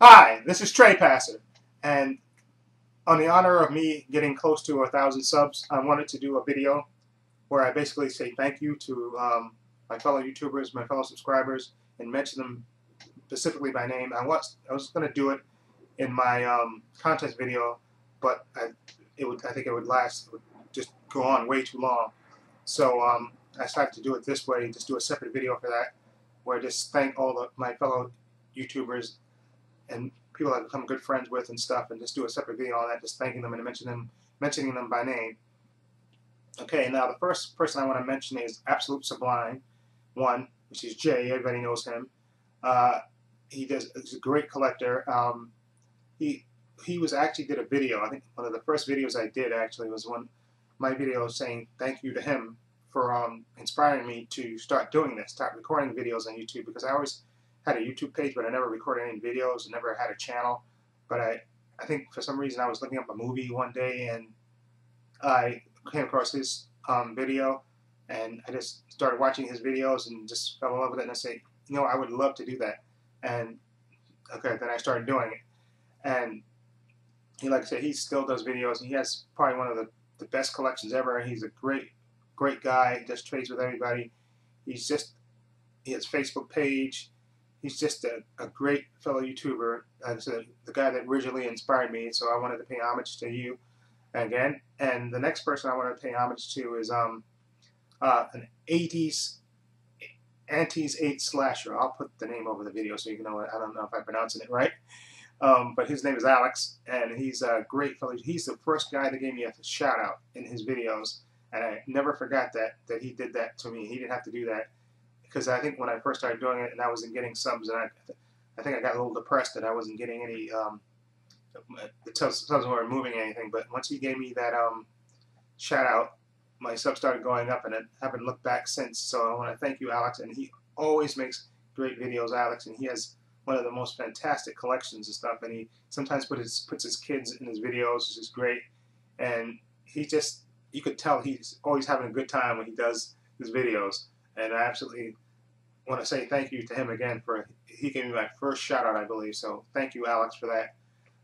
Hi, this is Trey Passer, and on the honor of me getting close to 1,000 subs, I wanted to do a video where I basically say thank you to my fellow YouTubers, my fellow subscribers, and mention them specifically by name. I was going to do it in my contest video, but I think it would just go on way too long. So I decided to do it this way, just do a separate video for that, where I just thank all of my fellow YouTubers and people I've become good friends with and stuff, and just do a separate video on that, just thanking them and mentioning them by name. Okay, now the first person I want to mention is Absolute Sublime 1, which is Jay. Everybody knows him. He's a great collector. He was actually did a video. I think one of the first videos I did actually was my video saying thank you to him for inspiring me to start doing this, start recording videos on YouTube, because I always had a YouTube page, but I never recorded any videos, never had a channel. But I think for some reason I was looking up a movie one day and I came across his video, and I just started watching his videos and just fell in love with it, and I said, you know, I would love to do that. And okay, then I started doing it. And like I said, he still does videos, and he has probably one of the best collections ever. He's a great guy. He just trades with everybody. He has a Facebook page. He's just a great fellow YouTuber. The guy that originally inspired me, so I wanted to pay homage to you again. And the next person I want to pay homage to is an 80s Antes 8 slasher. I'll put the name over the video so you can know it. I don't know if I'm pronouncing it right. But his name is Alex, and he's a great fellow. He's the first guy that gave me a shout out in his videos, and I never forgot that he did that to me. He didn't have to do that, because I think when I first started doing it and I wasn't getting subs, and I think I got a little depressed that I wasn't getting any the subs weren't moving anything. But once he gave me that shout out, my subs started going up, and I haven't looked back since. So I want to thank you, Alex. And he always makes great videos, Alex, and he has one of the most fantastic collections and stuff. And he sometimes puts his kids in his videos, which is great. And you could tell he's always having a good time when he does his videos. And I absolutely want to say thank you to him again he gave me my first shout out, I believe. So thank you, Alex, for that.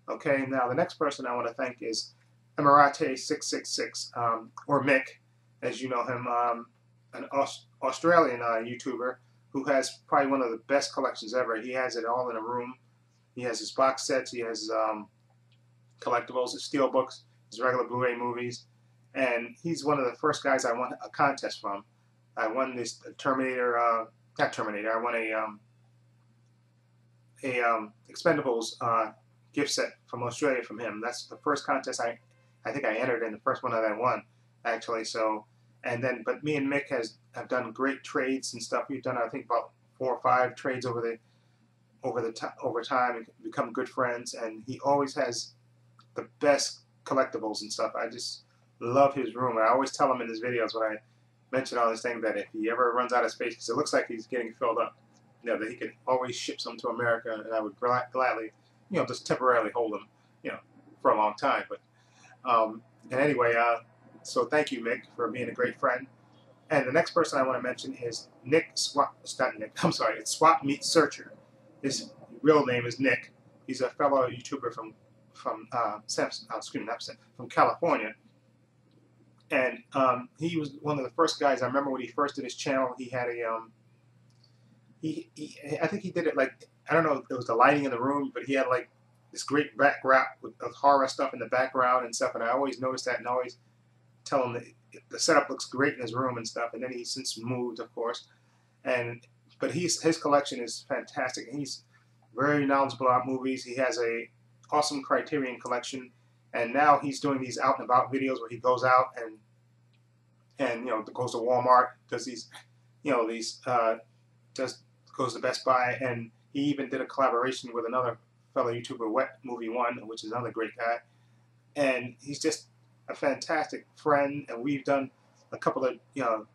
Okay, now the next person I want to thank is Emirate666, or Mick, as you know him, an Australian YouTuber who has probably one of the best collections ever. He has it all in a room. He has his box sets, he has collectibles, his steel books, his regular Blu-ray movies, and he's one of the first guys I won a contest from. I won this not Terminator. I won a Expendables gift set from Australia from him. That's the first contest I think I entered in, the first one that I won, actually. So, but me and Mick have done great trades and stuff. We've done, I think, about 4 or 5 trades over time and become good friends. And he always has the best collectibles and stuff. I just love his room. I always tell him in his videos when I mention all this thing that if he ever runs out of space, because it looks like he's getting filled up, you know, that he could always ship some to America, and I would gladly, you know, just temporarily hold them, you know, for a long time. But and anyway, so thank you, Mick, for being a great friend. And the next person I want to mention is Nick it's Swap Meet Searcher. His real name is Nick. He's a fellow YouTuber from California. And he was one of the first guys. I remember when he first did his channel, he had I think he did it like, I don't know, it was the lighting in the room, but he had like this great background of horror stuff in the background and stuff, and I always noticed that and always tell him that the setup looks great in his room and stuff. And then he's since moved, of course, but his collection is fantastic, and he's very knowledgeable about movies. He has a awesome Criterion collection, and now he's doing these out and about videos where he goes out and you know, goes to Walmart, does these, you know, goes to Best Buy, and he even did a collaboration with another fellow YouTuber, Wet Movie One, which is another great guy. And he's just a fantastic friend, and we've done a couple of, you know,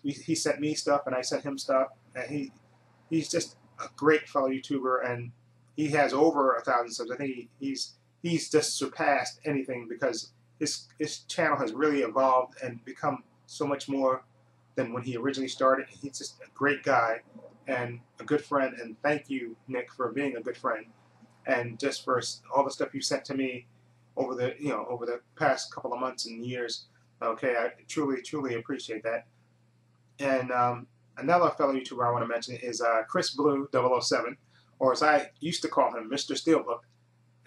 he sent me stuff and I sent him stuff, and he's just a great fellow YouTuber, and he has over 1,000 subs. I think he's just surpassed anything, because his channel has really evolved and become so much more than when he originally started. He's just a great guy and a good friend, and thank you, Nick, for being a good friend. and just for all the stuff you sent to me over the over the past couple of months and years. Okay, I truly appreciate that. And another fellow YouTuber I want to mention is Chris Blue 007, or as I used to call him, Mr. Steelbook.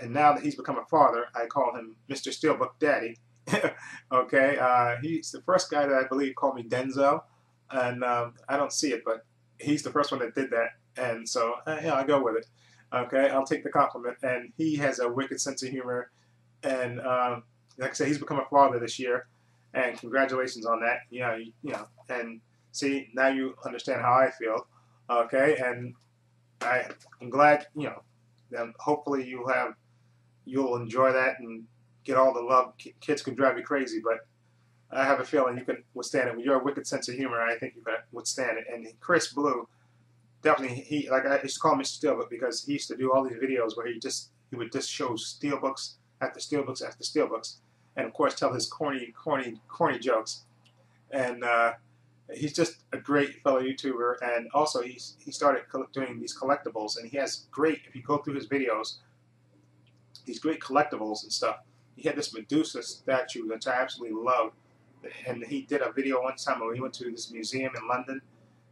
And now that he's become a father, I call him Mr. Steelbook Daddy. Okay, he's the first guy that I believe called me Denzel, and I don't see it, but he's the first one that did that, and so yeah, I go with it. Okay, I'll take the compliment. And he has a wicked sense of humor, and like I said, he's become a father this year, and congratulations on that. And see, now you understand how I feel. Okay, and I'm glad, and hopefully you'll enjoy that and get all the love. Kids can drive you crazy, but I have a feeling you can withstand it. With your wicked sense of humor, I think you can withstand it. And Chris Blue, definitely, like I used to call him Mr. Steelbook because he used to do all these videos where he would just show steelbooks after steelbooks after steelbooks, and of course tell his corny jokes. And he's just a great fellow YouTuber. And also he started doing these collectibles, and he has great, if you go through his videos, these great collectibles and stuff. He had this Medusa statue that I absolutely love, and he did a video one time where he went to this museum in London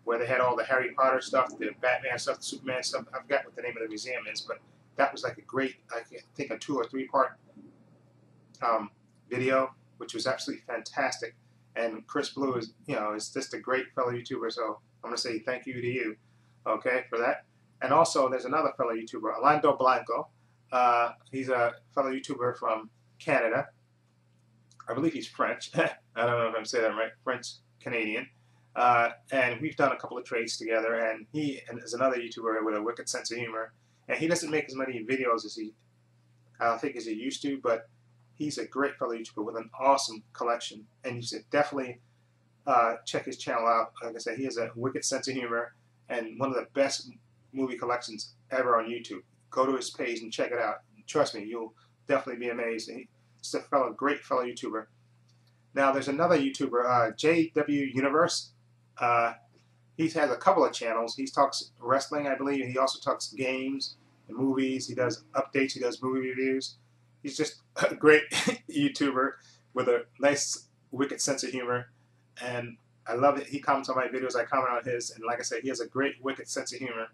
where they had all the Harry Potter stuff, the Batman stuff, the Superman stuff. I forgot what the name of the museum is, but that was like a great, I think a 2 or 3 part video, which was absolutely fantastic. And Chris Blue is, is just a great fellow YouTuber, so I'm going to say thank you to you, okay, for that. And also, there's another fellow YouTuber, Orlando Blanco. He's a fellow YouTuber from Canada. I believe he's French. I don't know if I'm saying that right. French-Canadian. And we've done a couple of trades together, and he is another YouTuber with a wicked sense of humor. And he doesn't make as many videos as I think as he used to, but he's a great fellow YouTuber with an awesome collection. And you should definitely check his channel out. Like I said, he has a wicked sense of humor and one of the best movie collections ever on YouTube. Go to his page and check it out. Trust me, you'll definitely be amazed. He's a great fellow YouTuber. Now, there's another YouTuber, JW Universe. He has a couple of channels. He talks wrestling, I believe. He also talks games and movies. He does updates. He does movie reviews. He's just a great YouTuber with a nice, wicked sense of humor. And I love it. He comments on my videos. I comment on his. And like I said, he has a great, wicked sense of humor.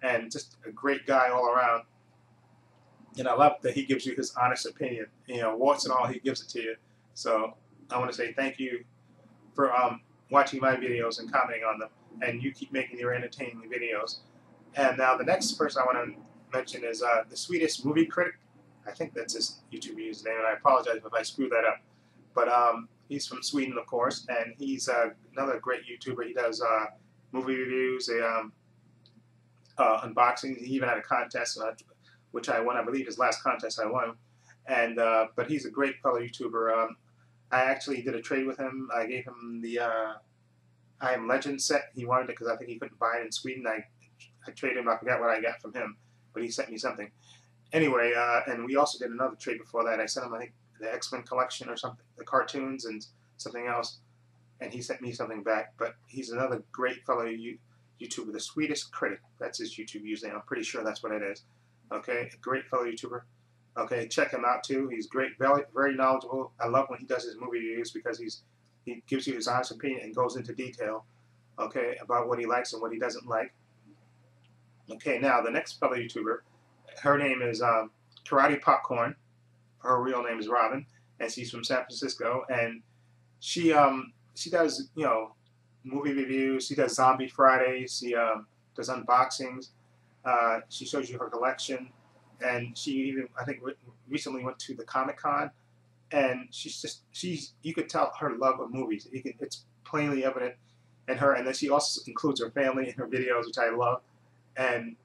And just a great guy all around. And I love that he gives you his honest opinion. Warts and all, he gives it to you. So I want to say thank you for watching my videos and commenting on them. And you keep making your entertaining videos. And now the next person I want to mention is the Swedish movie critic. I think that's his YouTube username, and I apologize if I screwed that up. But he's from Sweden, of course, and he's another great YouTuber. He does movie reviews, unboxings. He even had a contest, which I won. I believe his last contest I won. And but he's a great fellow YouTuber. I actually did a trade with him. I gave him the I Am Legend set. He wanted it because I think he couldn't buy it in Sweden. I traded him. I forgot what I got from him, but he sent me something. Anyway, and we also did another trade before that. I sent him, I think, the X-Men collection or something, the cartoons and something else, and he sent me something back. But he's another great fellow YouTuber, the Swedish Critic. That's his YouTube username. I'm pretty sure that's what it is. Okay, a great fellow YouTuber. Okay, check him out too. He's great, very knowledgeable. I love when he does his movie reviews because he gives you his honest opinion and goes into detail, okay, about what he likes and what he doesn't like. Okay, now the next fellow YouTuber, her name is Karate Popcorn. Her real name is Robin, and she's from San Francisco. And she does movie reviews. She does Zombie Fridays. She does unboxings. She shows you her collection, and she even I think recently went to the Comic-Con. And you could tell her love of movies. It's plainly evident in her. And then she also includes her family in her videos, which I love. And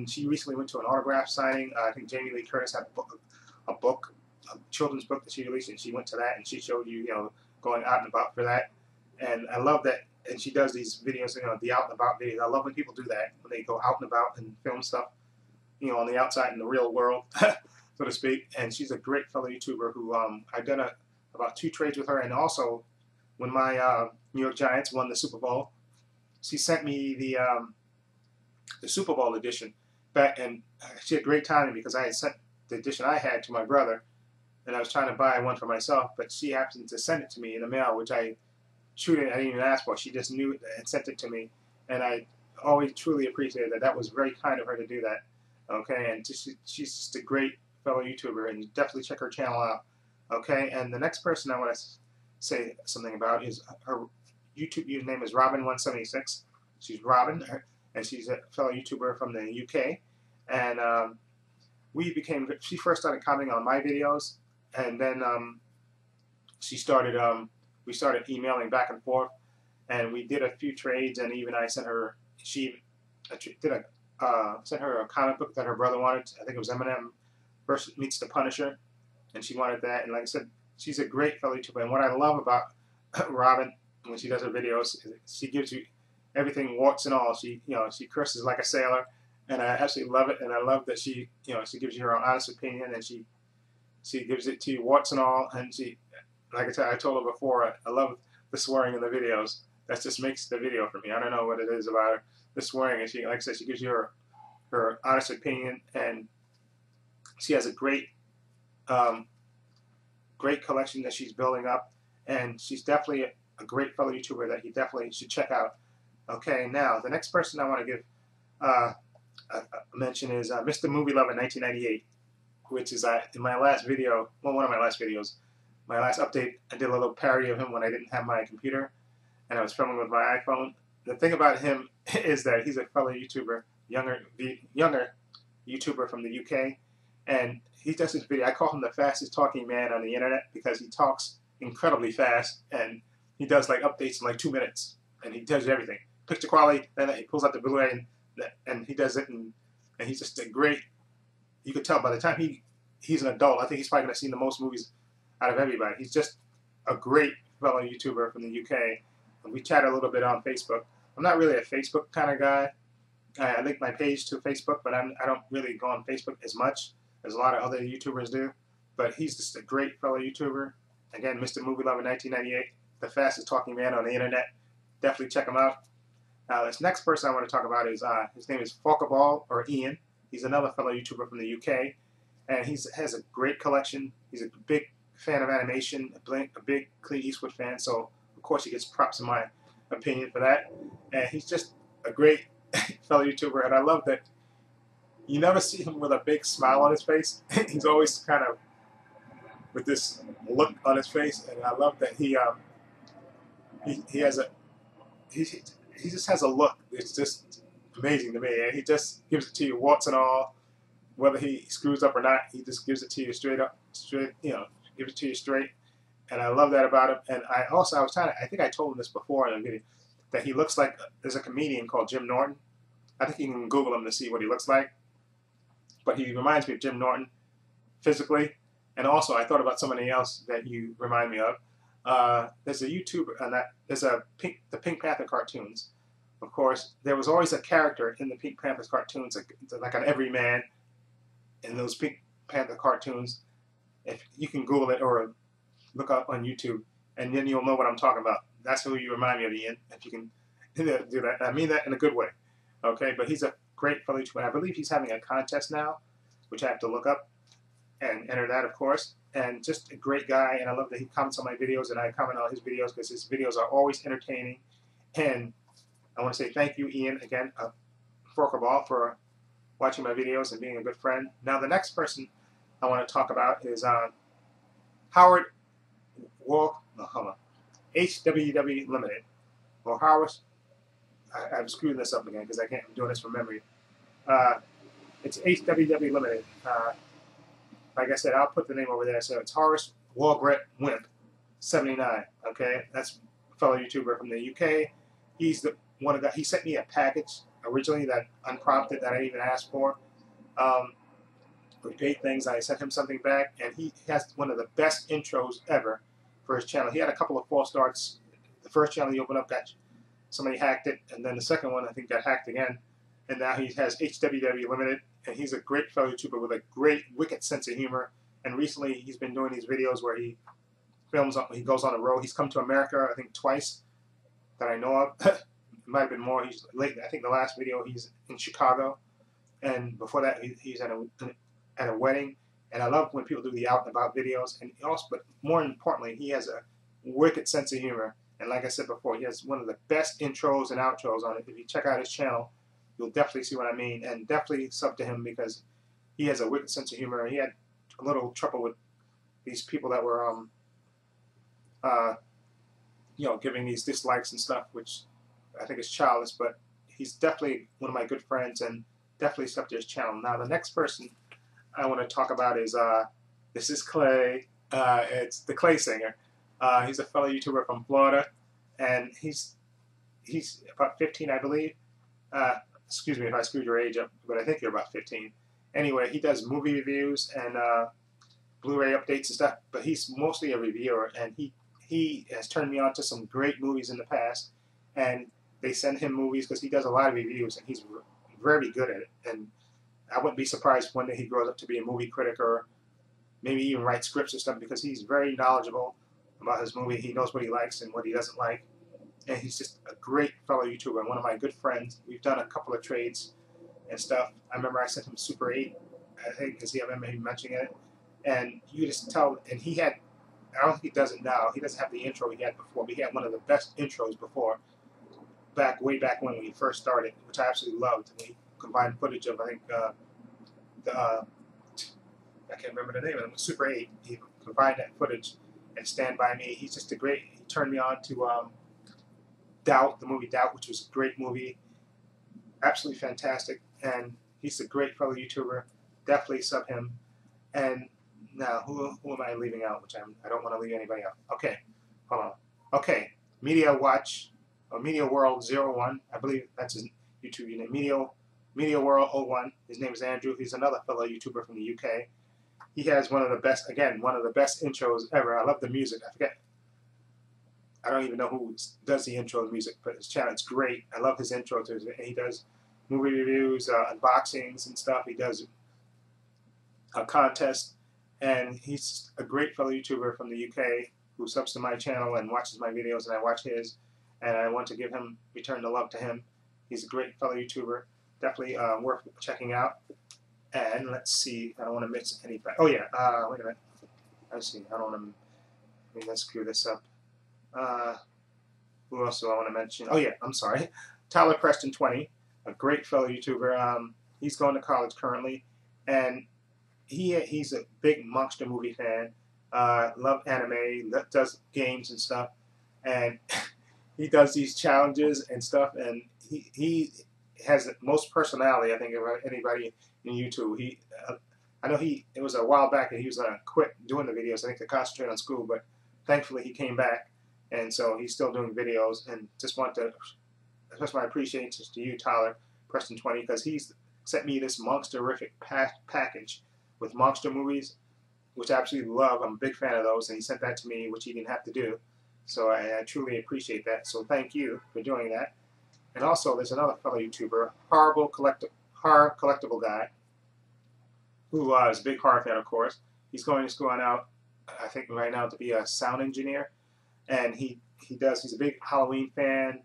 she recently went to an autograph signing. I think Jamie Lee Curtis had a children's book that she released, and she went to that, and she showed you, going out and about for that. And I love that. And she does these videos, the out and about videos. I love when people do that, when they go out and about and film stuff, on the outside in the real world, so to speak. And she's a great fellow YouTuber who I've done about 2 trades with her. And also, when my New York Giants won the Super Bowl, she sent me the Super Bowl edition, and she had great timing because I had sent the edition I had to my brother, and I was trying to buy one for myself, but she happened to send it to me in the mail, which I didn't even ask for. She just knew it and sent it to me, and I always truly appreciated that. That was very kind of her to do that. Okay, and she's just a great fellow YouTuber, and definitely check her channel out. Okay, and the next person I want to say something about is her YouTube username is Robin176. She's Robin, and she's a fellow YouTuber from the UK, and she first started commenting on my videos, and then we started emailing back and forth, and we did a few trades, and even I sent her, sent her a comic book that her brother wanted. I think it was Eminem versus Meets the Punisher, and she wanted that. And like I said, she's a great fellow YouTuber, and what I love about Robin when she does her videos, she gives you everything, warts and all. She curses like a sailor, and I absolutely love it. And I love that she gives you her honest opinion, and she gives it to you, warts and all. And she, like I said, I told her before, I love the swearing in the videos. That just makes the video for me. I don't know what it is about her, the swearing. And she, like I said, she gives you her honest opinion, and she has a great collection that she's building up, and she's definitely a great fellow YouTuber that you definitely should check out. Okay, now the next person I want to give a mention is Mr. Movie Lover 1998, which is in my last video, well, one of my last videos, my last update, I did a little parody of him when I didn't have my computer, and I was filming with my iPhone. The thing about him is that he's a fellow YouTuber, younger YouTuber from the UK, and he does this video. I call him the fastest talking man on the internet because he talks incredibly fast, and he does like updates in like 2 minutes, and he does everything. Picture quality, then he pulls out the Blu-ray, and he does it, and he's just a great, you could tell by the time he's an adult, I think he's probably going to see the most movies out of everybody. He's just a great fellow YouTuber from the UK, and we chat a little bit on Facebook. I'm not really a Facebook kind of guy. I link my page to Facebook, but I don't really go on Facebook as much as a lot of other YouTubers do. But he's just a great fellow YouTuber. Again, Mr. Movie Lover 1998, the fastest talking man on the internet. Definitely check him out. Now, this next person I want to talk about is, his name is Falkaball, or Ian. He's another fellow YouTuber from the UK, and he has a great collection. He's a big fan of animation, a big Clint Eastwood fan, so of course he gets props in my opinion for that. And he's just a great fellow YouTuber, and I love that you never see him with a big smile on his face. He's always kind of with this look on his face, and I love that he just has a look. It's just amazing to me, and he just gives it to you, warts and all. Whether he screws up or not, he just gives it to you straight up, gives it to you straight. And I love that about him. And I think I told him this before in a video, that he looks like, there's a comedian called Jim Norton. I think you can Google him to see what he looks like. But he reminds me of Jim Norton physically. And also, I thought about somebody else that you remind me of. There's a YouTuber, and there's the Pink Panther cartoons. Of course, there was always a character in the Pink Panther cartoons, like an everyman in those Pink Panther cartoons. If you can Google it or look up on YouTube, and then you'll know what I'm talking about. That's who you remind me of, Ian. If you can do that, I mean that in a good way. Okay, but he's a great fellow YouTuber. I believe he's having a contest now, which I have to look up and enter that, of course. And just a great guy, and I love that he comments on my videos, and I comment on his videos because his videos are always entertaining. And I want to say thank you, Ian, again, Forkaball, for watching my videos and being a good friend. Now, the next person I want to talk about is Howard HWW Limited, or Howard. I'm screwing this up again because I'm doing this from memory. It's HWW Limited. Like I said, I'll put the name over there. So it's Horace Walgret Wimp 79. Okay, that's a fellow YouTuber from the UK. He's the one of the. He sent me a package originally that unprompted that I didn't even asked for. We paid things. I sent him something back, and he has one of the best intros ever for his channel. He had a couple of false starts. The first channel he opened up, somebody hacked it, and then the second one I think got hacked again. And now he has HWW Limited, and he's a great fellow YouTuber with a great, wicked sense of humor. And recently he's been doing these videos where he he goes on the road. He's come to America, I think, twice that I know of. It might have been more. He's late. I think the last video he's in Chicago. and before that he's at a wedding. And I love when people do the out and about videos. And also, but more importantly, he has a wicked sense of humor. And like I said before, he has one of the best intros and outros on it. If you check out his channel, you'll definitely see what I mean. And definitely sub to him because he has a wicked sense of humor. He had a little trouble with these people that were, you know, giving these dislikes and stuff, which I think is childish. But he's definitely one of my good friends, and definitely sub to his channel. Now, the next person I want to talk about is this is Clay. It's the Clay Singer. He's a fellow YouTuber from Florida, and he's about 15, I believe. Excuse me if I screwed your age up, but I think you're about 15. Anyway, he does movie reviews and Blu-ray updates and stuff, but he's mostly a reviewer, and he has turned me on to some great movies in the past, and they send him movies because he does a lot of reviews, and he's very good at it. And I wouldn't be surprised one day he grows up to be a movie critic or maybe even write scripts or stuff, because he's very knowledgeable about his movie. He knows what he likes and what he doesn't like. And he's just a great fellow YouTuber and one of my good friends. We've done a couple of trades and stuff. I remember I sent him Super 8, I think, because I remember him mentioning it. And you just tell, and he had, I don't think he does it now. He doesn't have the intro he had before, but he had one of the best intros before, way back when we first started, which I absolutely loved. And we combined footage of, I think, I can't remember the name of it, Super 8. He combined that footage and Stand By Me. He's just a great, he turned me on to Doubt, the movie Doubt, which was a great movie. Absolutely fantastic. And he's a great fellow YouTuber. Definitely sub him. And now, who am I leaving out? Which I don't want to leave anybody out. Okay, hold on. Okay, Media Watch, or Media World 01. I believe that's his YouTube name. Media World 01. His name is Andrew. He's another fellow YouTuber from the UK. He has one of the best, again, one of the best intros ever. I love the music. I don't even know who does the intro music, but his channel, it's great. I love his intro to his, and he does movie reviews, unboxings and stuff. He does a contest, and he's a great fellow YouTuber from the UK who subs to my channel and watches my videos, and I watch his, and I want to give him, return the love to him. He's a great fellow YouTuber, definitely worth checking out. And let's see, I don't want to miss anything. Oh yeah, wait a minute. Let's see, I don't want to, let's screw this up. Who else do I want to mention? Oh yeah, I'm sorry. Tyler Preston 20, a great fellow YouTuber. He's going to college currently, and he's a big monster movie fan. Love anime, does games and stuff, and he does these challenges and stuff, and he has the most personality, I think, of anybody in YouTube. I know it was a while back that he was going to quit doing the videos, I think, to concentrate on school, but thankfully he came back, and so he's still doing videos. And just want to express my appreciation to you, Tyler Preston 20, because he's sent me this monster-rific package with monster movies, which I absolutely love. I'm a big fan of those, and he sent that to me, which he didn't have to do. So I truly appreciate that. So thank you for doing that. And also, there's another fellow YouTuber, horror collectible guy, who is a big horror fan, of course. He's going to school out, I think, right now to be a sound engineer, and he's a big Halloween fan.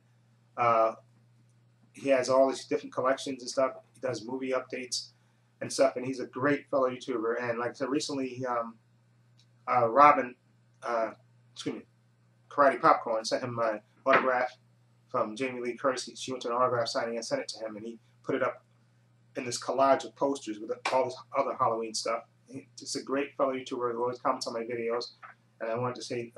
He has all these different collections and stuff. He does movie updates and stuff, and he's a great fellow YouTuber. And like I said, recently, Robin, excuse me, Karate Popcorn sent him my autograph from Jamie Lee Curtis. She went to an autograph signing and sent it to him, and he put it up in this collage of posters with all this other Halloween stuff. He's a great fellow YouTuber who always comments on my videos, and I wanted to say,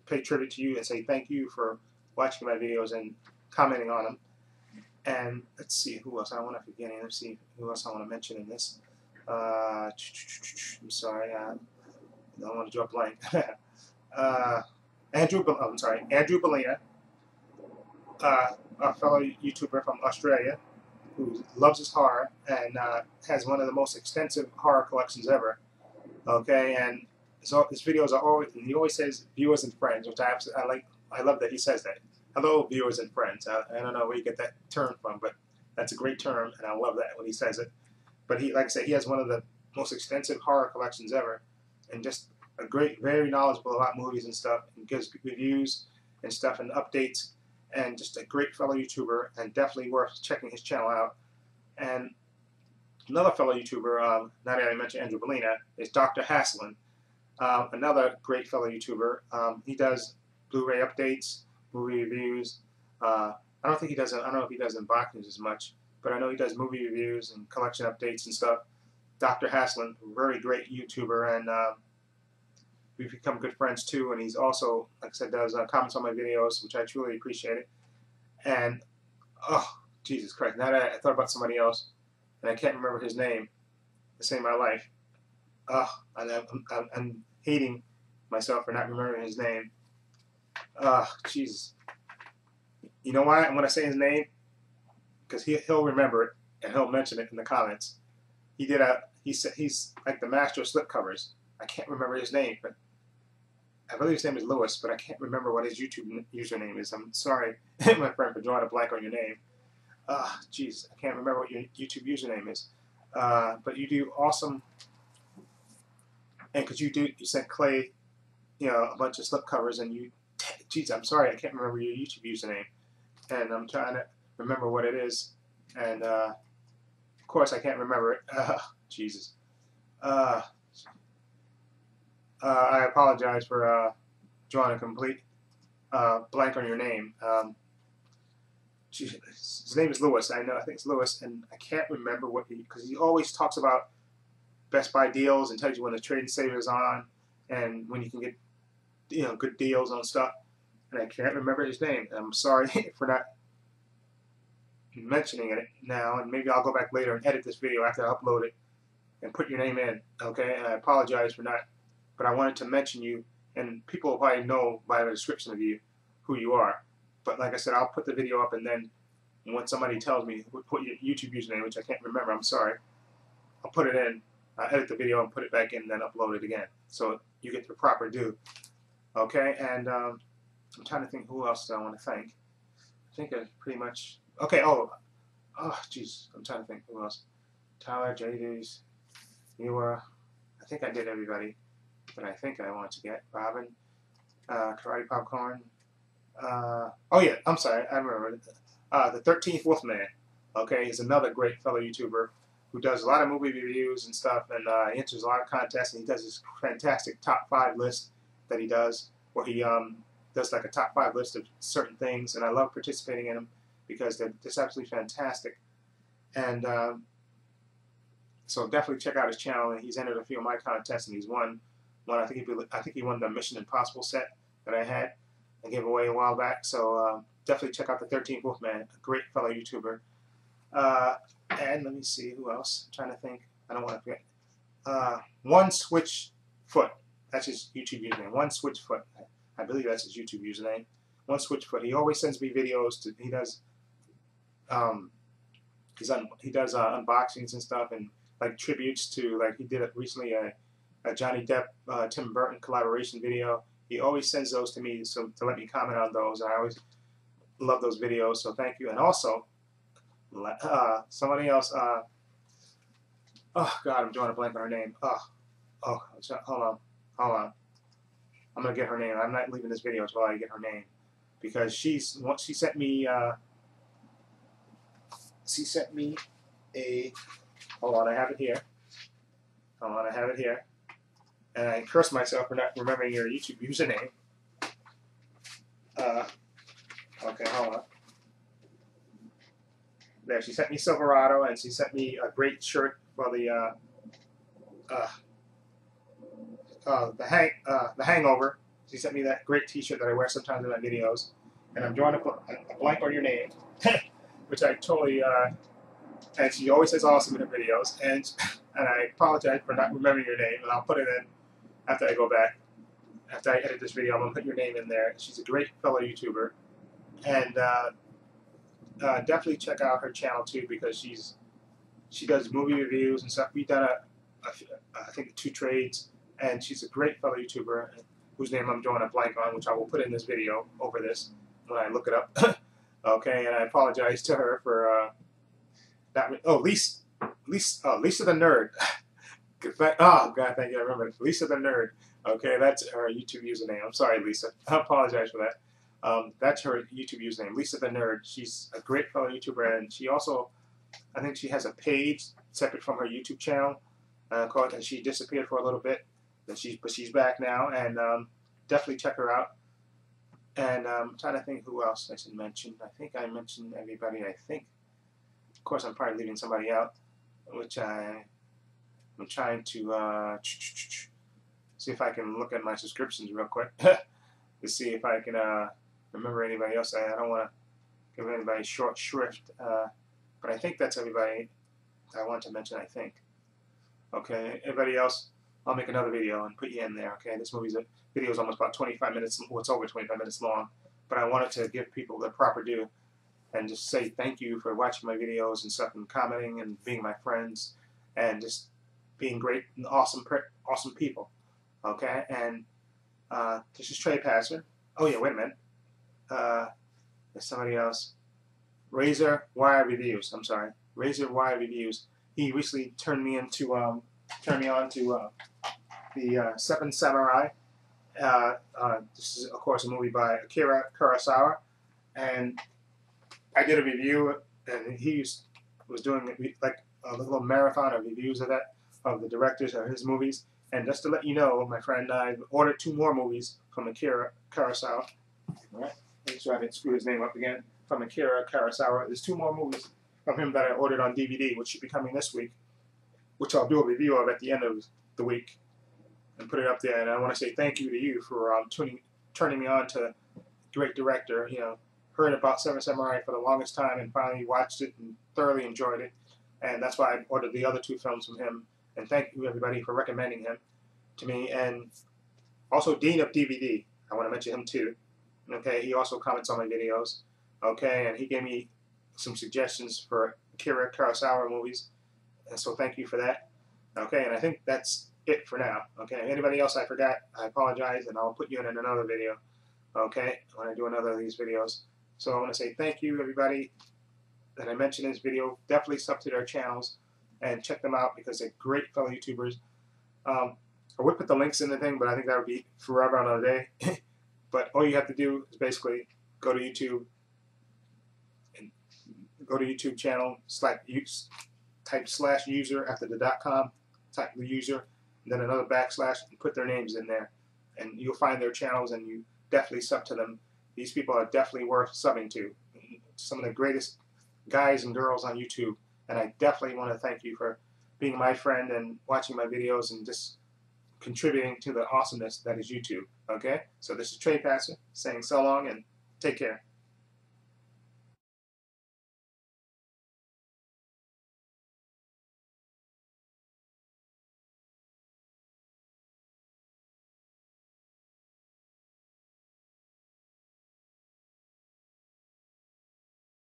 pay tribute to you and say thank you for watching my videos and commenting on them. And let's see who else I want to forget. Let's see who else I want to mention in this. I'm sorry, I don't want to draw a blank. Andrew Bellina, a fellow YouTuber from Australia who loves his horror and has one of the most extensive horror collections ever. Okay, and so his videos are always, and he always says viewers and friends, which I like. I love that he says that. Hello, viewers and friends. I don't know where you get that term from, but that's a great term, and I love that when he says it. But he, like I said, he has one of the most extensive horror collections ever, and just a great, very knowledgeable about movies and stuff, and gives reviews and stuff and updates, and just a great fellow YouTuber, and definitely worth checking his channel out. And Another fellow YouTuber, now that I mentioned Jubilee, is Dr. Hasslein. Another great fellow YouTuber. He does Blu-ray updates, movie reviews. I don't think he does. I don't know if he does unboxings as much, but I know he does movie reviews and collection updates and stuff. Dr. Hasslein, very great YouTuber, and we've become good friends too. And he's also, like I said, does comments on my videos, which I truly appreciate it. And oh, Jesus Christ! Now that I thought about somebody else, and I can't remember his name to save my life. I'm hating myself for not remembering his name. Jesus. You know why I'm going to say his name? Because he'll remember it and he'll mention it in the comments. He's like the master of slipcovers. I can't remember his name, but I believe his name is Lewis, but I can't remember what his YouTube username is. I'm sorry, my friend, for drawing a blank on your name. Jeez, I can't remember what your YouTube username is. But you do awesome, and because you sent Clay, a bunch of slipcovers, and geez, I'm sorry, I can't remember your YouTube username, and I'm trying to remember what it is, and of course I can't remember it. Jesus. I apologize for drawing a complete blank on your name. His name is Lewis. I think it's Lewis, and I can't remember because he always talks about Best Buy deals and tells you when the trade and save is on, and when you can get good deals on stuff. And I can't remember his name. I'm sorry for not mentioning it now, and maybe I'll go back later and edit this video after I upload it and put your name in. Okay, and I apologize for not. But I wanted to mention you, and people will probably know by the description of you who you are. But like I said, I'll put the video up, and then when somebody tells me, put your YouTube username, which I can't remember, I'm sorry, I'll put it in, edit the video and put it back in, and then upload it again. So you get the proper due. Okay, and I'm trying to think who else I want to thank. I think I pretty much, okay, jeez, I'm trying to think who else. Tyler, JD's, you were, I think I did everybody that I think I want to get. Robin, Karate Popcorn. Oh yeah, I'm sorry, I remember. The 13th Wolfman. Okay, he's another great fellow YouTuber who does a lot of movie reviews and stuff, and he enters a lot of contests, and he does this fantastic top 5 list that he does, where he does like a top 5 list of certain things, and I love participating in them because they're just absolutely fantastic. And so definitely check out his channel, and he's entered a few of my contests, and he's won one. I think he won the Mission Impossible set that I had and gave away a while back. So definitely check out the 13th Wolfman, a great fellow YouTuber. And let me see who else. I'm trying to think. I don't want to forget. One Switchfoot. That's his YouTube username. One Switchfoot. I believe that's his YouTube username. One Switchfoot. He always sends me videos. He does unboxings and stuff, and like tributes to, like he did recently a Johnny Depp Tim Burton collaboration video. He always sends those to me to let me comment on those. I always love those videos, so thank you. And also somebody else. Oh God, I'm drawing a blank on her name. Hold on. I'm gonna get her name. I'm not leaving this video until I get her name, because she sent me a. Hold on, I have it here. Hold on, I have it here. And I curse myself for not remembering your YouTube username. Okay, hold on. There, she sent me Silverado, and she sent me a great shirt for the Hangover. She sent me that great T-shirt that I wear sometimes in my videos. And I'm drawing a blank on your name, which I totally. And she always says awesome in her videos, and I apologize for not remembering your name, and I'll put it in after I go back. After I edit this video, I'm going to put your name in there. She's a great fellow YouTuber, and definitely check out her channel too, because she does movie reviews and stuff. We've done I think 2 trades, and she's a great fellow YouTuber whose name I'm drawing a blank on, which I will put in this video over this when I look it up. Okay, and I apologize to her for Lisa the Nerd. Oh God, thank you. I remember Lisa the Nerd. Okay, that's her YouTube username. I'm sorry, Lisa. I apologize for that. That's her YouTube username, Lisa the Nerd. She's a great fellow YouTuber, and she also I think she has a page separate from her YouTube channel called, and she disappeared for a little bit, but she's back now, and definitely check her out. And I'm trying to think who else I should mention. I think I mentioned everybody. I think, of course, I'm probably leaving somebody out, which I'm trying to see if I can look at my subscriptions real quick to see if I can remember anybody else. I don't want to give anybody short shrift, but I think that's everybody I want to mention, I think. Okay, everybody else, I'll make another video and put you in there. Okay, this video is almost about 25 minutes, well, it's over 25 minutes long, but I wanted to give people the proper due and just say thank you for watching my videos and stuff, and commenting and being my friends and just being great and awesome people. Okay, and this is Trey Passer. Oh yeah, wait a minute. There's somebody else. Razor Wire Reviews. I'm sorry, Razor Wire Reviews. He recently turned me on to the Seven Samurai. This is, of course, a movie by Akira Kurosawa, and I did a review, and he was doing like a little marathon of reviews of the directors of his movies. And just to let you know, my friend, I've ordered 2 more movies from Akira Kurosawa. All right, make sure I didn't screw his name up again. From Akira Kurosawa, there's 2 more movies from him that I ordered on DVD, which should be coming this week, which I'll do a review of at the end of the week and put it up there. And I want to say thank you to you for turning me on to great director. You know, heard about Seven Samurai for the longest time and finally watched it and thoroughly enjoyed it. And that's why I ordered the other 2 films from him. And thank you, everybody, for recommending him to me. And also, Dean of DVD, I want to mention him too. Okay, he also comments on my videos. Okay, and he gave me some suggestions for Akira Kurosawa movies. And so thank you for that. Okay, and I think that's it for now. Okay, anybody else I forgot, I apologize, and I'll put you in another video. Okay, when I do another of these videos. So I want to say thank you, everybody that I mentioned in this video. Definitely sub to their channels and check them out because they're great fellow YouTubers. I would put the links in the thing, but I think that would be forever another day. But all you have to do is basically go to YouTube and go to YouTube channel, type /user after the .com, type the user, and then another / and put their names in there. And you'll find their channels, and you definitely sub to them. These people are definitely worth subbing to. Some of the greatest guys and girls on YouTube. And I definitely want to thank you for being my friend and watching my videos and just contributing to the awesomeness that is YouTube. Okay? So this is Trey Passer saying so long and take care.